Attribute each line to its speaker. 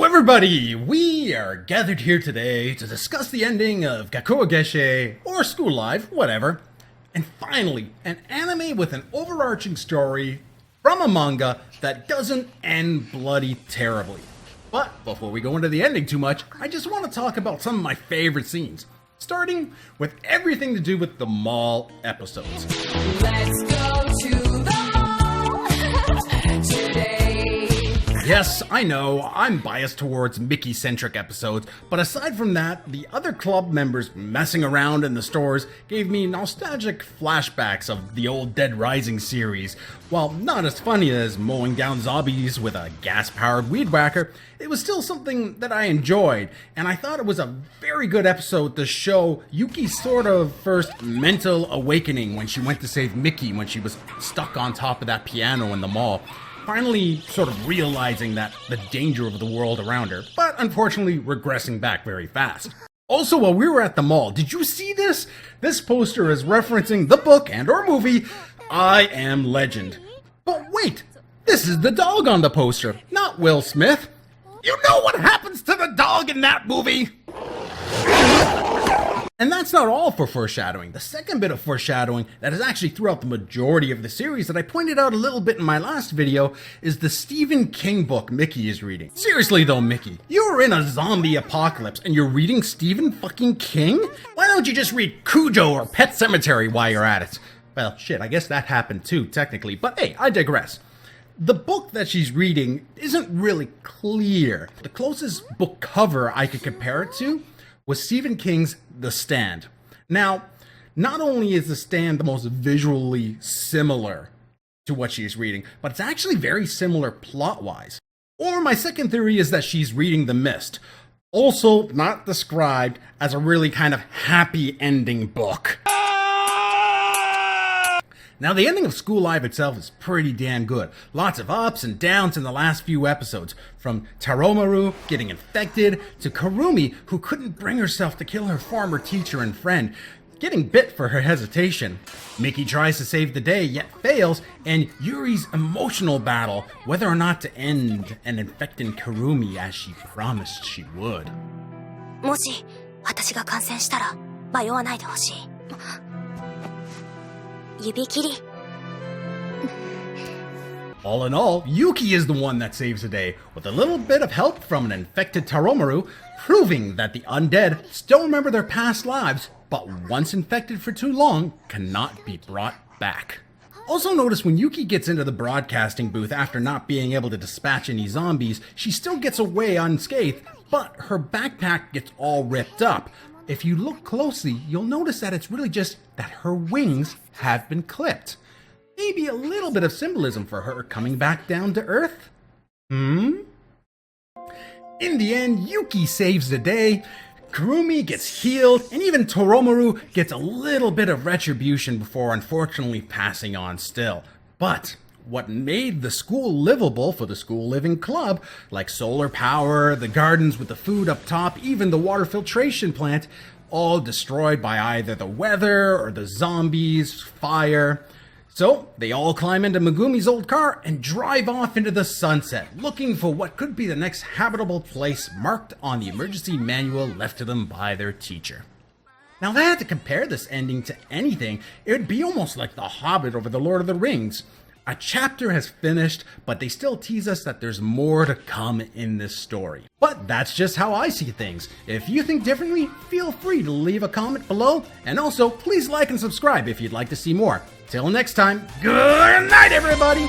Speaker 1: everybody! We are gathered here today to discuss the ending of Gakkou Gurashi, or School Life, whatever. And finally, an anime with an overarching story from a manga that doesn't end bloody terribly. But before we go into the ending too much, I just want to talk about some of my favorite scenes. Starting with everything to do with the mall episodes.
Speaker 2: Let's go to the mall today.
Speaker 1: Yes, I know, I'm biased towards Mickey-centric episodes, but aside from that, the other club members messing around in the stores gave me nostalgic flashbacks of the old Dead Rising series. While not as funny as mowing down zombies with a gas-powered weed whacker, it was still something that I enjoyed, and I thought it was a very good episode to show Yuki's sort of first mental awakening when she went to save Mickey when she was stuck on top of that piano in the mall. Finally sort of realizing that the danger of the world around her, but unfortunately regressing back very fast. Also, while we were at the mall, did you see this? This poster is referencing the book and or movie, I Am Legend. But wait, this is the dog on the poster, not Will Smith. You know what happens to the dog in that movie? And that's not all for foreshadowing. The second bit of foreshadowing that is actually throughout the majority of the series that I pointed out a little bit in my last video is the Stephen King book Mickey is reading. Seriously though, Mickey, you're in a zombie apocalypse and you're reading Stephen fucking King? Why don't you just read Cujo or Pet Sematary while you're at it? Well, shit, I guess that happened too, technically, but hey, I digress. The book that she's reading isn't really clear. The closest book cover I could compare it to was Stephen King's The Stand. Now, not only is The Stand the most visually similar to what she's reading, but it's actually very similar plot-wise. Or my second theory is that she's reading The Mist, also not described as a really kind of happy ending book. Now, the ending of School Life itself is pretty damn good. Lots of ups and downs in the last few episodes, from Taromaru getting infected to Kurumi, who couldn't bring herself to kill her former teacher and friend, getting bit for her hesitation. Mickey tries to save the day, yet fails, and Yuri's emotional battle, whether or not to end and infecting Kurumi as she promised she would.
Speaker 3: もし私が感染したら迷わないでほしい。指切り。
Speaker 1: All in all, Yuki is the one that saves the day, with a little bit of help from an infected Taromaru, proving that the undead still remember their past lives, but once infected for too long, cannot be brought back. Also notice when Yuki gets into the broadcasting booth after not being able to dispatch any zombies, she still gets away unscathed, but her backpack gets all ripped up. If you look closely, you'll notice that it's really just that her wings have been clipped. Maybe a little bit of symbolism for her coming back down to Earth? In the end, Yuki saves the day, Kurumi gets healed, and even Taromaru gets a little bit of retribution before unfortunately passing on still. But what made the school livable for the school living club, like solar power, the gardens with the food up top, even the water filtration plant, all destroyed by either the weather or the zombies, fire. So they all climb into Megumi's old car and drive off into the sunset, looking for what could be the next habitable place marked on the emergency manual left to them by their teacher. Now if I had to compare this ending to anything, it would be almost like The Hobbit over The Lord of the Rings. A chapter has finished, but they still tease us that there's more to come in this story. But that's just how I see things. If you think differently, feel free to leave a comment below, and also please like and subscribe if you'd like to see more. Till next time, good night everybody!